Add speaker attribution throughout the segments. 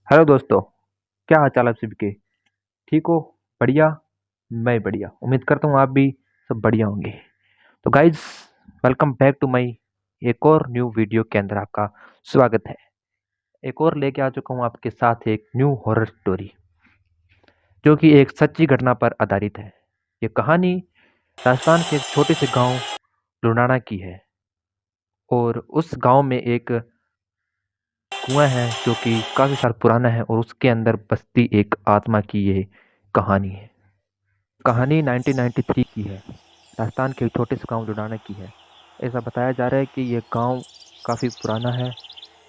Speaker 1: Hello दोस्तों। क्या हाल चाल आप सभी के? ठीक हो? बढ़िया। मैं बढ़िया, उम्मीद करता हूँ आप भी सब बढ़िया होंगे। तो guys, welcome back to my एक और न्यू वीडियो के अंदर आपका स्वागत है। एक और लेके आ चुका हूँ आपके साथ एक न्यू हॉरर स्टोरी जो कि एक सच्ची घटना पर आधारित है। ये कहानी राजस्थान के एक छोटे से गांव लुनाना की है और उस गांव में एक कुआं है जो कि काफी साल पुराना है और उसके अंदर बसती एक आत्मा की ये कहानी है। कहानी 1993 की है। राजस्थान के एक छोटे से गांव लुनाना की है। ऐसा बताया जा रहा है कि ये गांव काफ़ी पुराना है।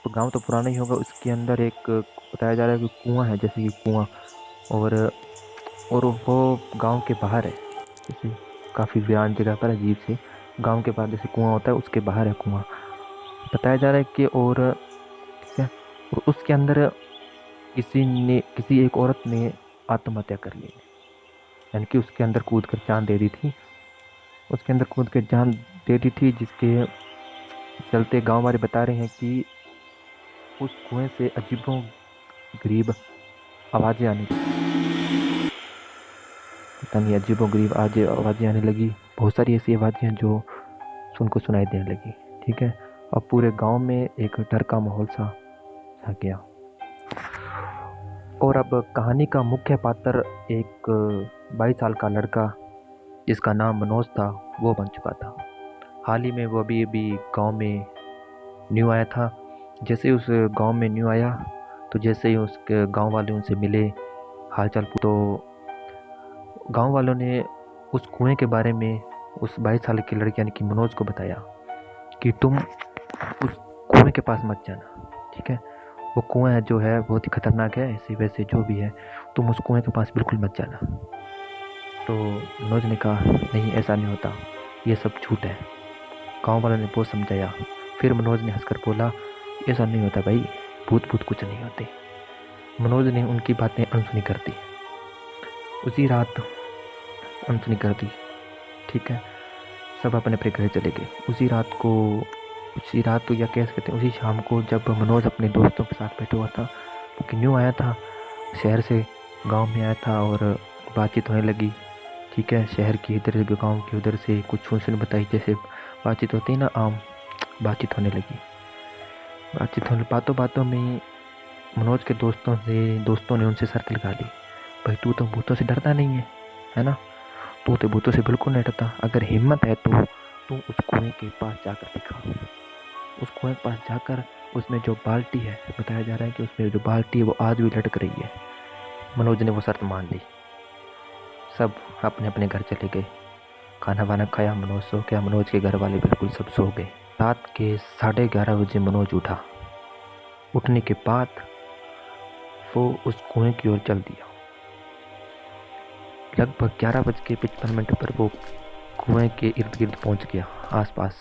Speaker 1: तो गांव तो पुराना ही होगा, उसके अंदर एक बताया जा रहा है कि कुआं है, जैसे कि कुआं। और और वो गांव के बाहर है, जैसे काफ़ी वीरान जगह पर अजीब से गांव के बाहर जैसे कुआं होता है उसके बाहर है कुआं। बताया जा रहा है कि और ठीक है, और उसके अंदर किसी एक औरत ने आत्महत्या कर ली, यानी कि उसके अंदर कूद कर जान दे दी थी। उसके अंदर कूद के जान दे दी थी, जिसके चलते गांव वाले बता रहे हैं कि उस कुएं से अजीबो गरीब आवाज़ें आने लगी। पता नहीं, अजीबो गरीब आज आवाज़ें आने लगी। बहुत सारी ऐसी आवाज़ें हैं जो सुनको सुनाई देने लगी। ठीक है, अब पूरे गांव में एक डर का माहौल सा छा गया। और अब कहानी का मुख्य पात्र एक 22 साल का लड़का जिसका नाम मनोज था, वो बन चुका था। हाल ही में वो अभी अभी गांव में न्यू आया था। जैसे ही उस गांव में न्यू आया, तो जैसे ही उसके गांव वाले उनसे मिले, हालचाल तो गांव वालों ने उस कुएं के बारे में उस 22 साल के लड़के यानी कि मनोज को बताया कि तुम उस कुएं के पास मत जाना। ठीक है, वो कुआं है जो है बहुत ही खतरनाक है, ऐसे वैसे जो भी है, तुम उस कुएं के पास बिल्कुल मत जाना। तो मनोज ने कहा नहीं, ऐसा नहीं होता, ये सब झूठ है। गांव वालों ने बहुत समझाया। फिर मनोज ने हंसकर बोला, ऐसा नहीं होता भाई, भूत भूत कुछ नहीं होते। मनोज ने उनकी बातें अनसुनी कर दी। उसी रात अनसुनी कर दी। ठीक है, सब अपने अपने घर चले गए। उसी रात को या कह सकते हैं उसी शाम को, जब मनोज अपने दोस्तों के साथ बैठा हुआ था, क्योंकि न्यू आया था शहर से, गांव में आया था, और बातचीत होने लगी। ठीक है, शहर की इधर से गांव की उधर से कुछ सुन बताई, जैसे बातचीत होती है ना, आम बातचीत होने लगी। बातचीत होने बातों बातों में मनोज के दोस्तों ने उनसे शर्त लगा ली, भाई तू तो भूतों से डरता नहीं है ना? तू तो भूतों से बिल्कुल नहीं डरता, अगर हिम्मत है तो तू उस कुएं के पास जाकर दिखा। उस कुएं के पास जाकर, उसमें जो बाल्टी है, बताया जा रहा है कि उसमें जो बाल्टी है वो आज भी लटक रही है। मनोज ने वो शर्त मान ली। सब अपने अपने घर चले गए। खाना वाना खाया, मनोज सो गया। मनोज के घर वाले बिल्कुल सब सो गए। रात के 11:30 बजे मनोज उठा। उठने के बाद वो उस कुएं की ओर चल दिया। लगभग 11:55 पर वो कुएं के इर्द गिर्द पहुंच गया, आसपास।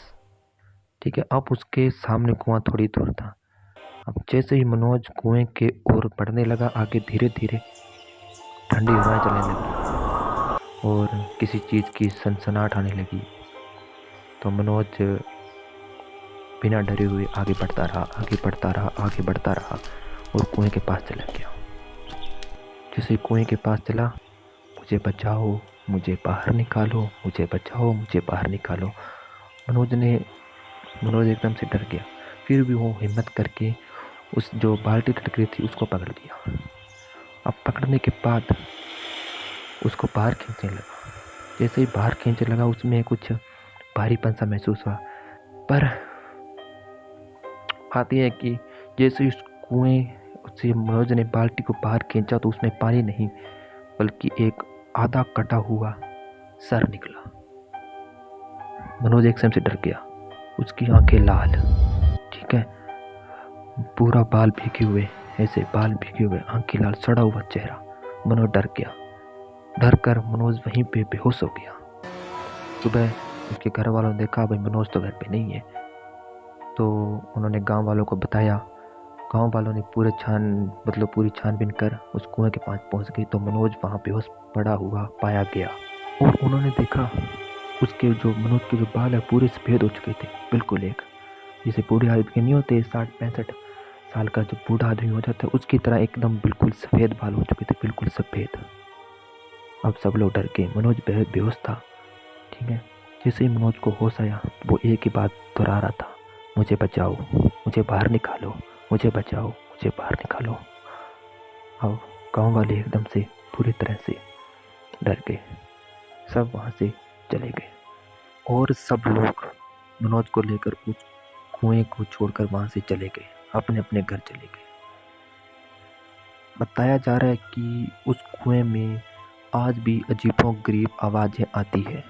Speaker 1: ठीक है, अब उसके सामने कुआं थोड़ी दूर था। अब जैसे ही मनोज कुएं के ओर बढ़ने लगा, आगे धीरे धीरे ठंडी हवाएं चलने लगी और किसी चीज़ की सनसनाहट आने लगी। तो मनोज बिना डरे हुए आगे बढ़ता रहा, आगे बढ़ता रहा, आगे बढ़ता रहा, और कुएं के पास चला गया। जैसे ही कुएं के पास चला, मुझे बचाओ, मुझे बाहर निकालो, मुझे बचाओ, मुझे बाहर निकालो। मनोज एकदम से डर गया। फिर भी वो हिम्मत करके उस जो बाल्टी लटक रही थी उसको पकड़ लिया। अब पकड़ने के बाद उसको बाहर खींचने लगा। जैसे ही बाहर खींचने लगा, उसमें कुछ भारीपन सा महसूस हुआ। पर बात यह है कि जैसे ही उस कुएं से मनोज ने बाल्टी को बाहर खींचा, तो उसमें पानी नहीं बल्कि एक आधा कटा हुआ सर निकला। मनोज एकदम से डर गया। उसकी आंखें लाल, ठीक है, पूरा बाल भीगे हुए, ऐसे बाल भीगे हुए, आंखें लाल, सड़ा हुआ चेहरा। मनोज डर गया। डर कर मनोज वहीं पे बेहोश हो गया। सुबह उसके घर वालों ने देखा, भाई मनोज तो घर पे नहीं है। तो उन्होंने गांव वालों को बताया। गांव वालों ने पूरी छानबीन कर उस कुएं के पास पहुंच गई। तो मनोज वहां बेहोश पड़ा हुआ पाया गया और उन्होंने देखा उसके जो मनोज के जो बाल है पूरे सफेद हो चुके थे, बिल्कुल एक जैसे बूढ़े आदमी के नहीं होते 60-65, साल का जो बूढ़ा आदमी हो जाता है उसकी तरह एकदम बिल्कुल सफ़ेद बाल हो चुके थे, बिल्कुल सफ़ेद। अब सब लोग डर गए, मनोज बेहोश था। ठीक है, जैसे ही मनोज को होश आया वो एक ही बात दोहरा रहा था, मुझे बचाओ, मुझे बाहर निकालो, मुझे बचाओ, मुझे बाहर निकालो। अब गांव वाले एकदम से पूरी तरह से डर गए, सब वहाँ से चले गए और सब लोग मनोज को लेकर उस कुएं को छोड़कर वहाँ से चले गए, अपने अपने घर चले गए। बताया जा रहा है कि उस कुएं में आज भी अजीबोगरीब आवाज़ें आती है।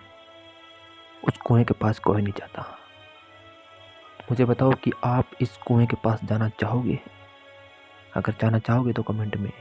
Speaker 1: उस कुएं के पास कोई नहीं जाता। मुझे बताओ कि आप इस कुएं के पास जाना चाहोगे? अगर जाना चाहोगे तो कमेंट में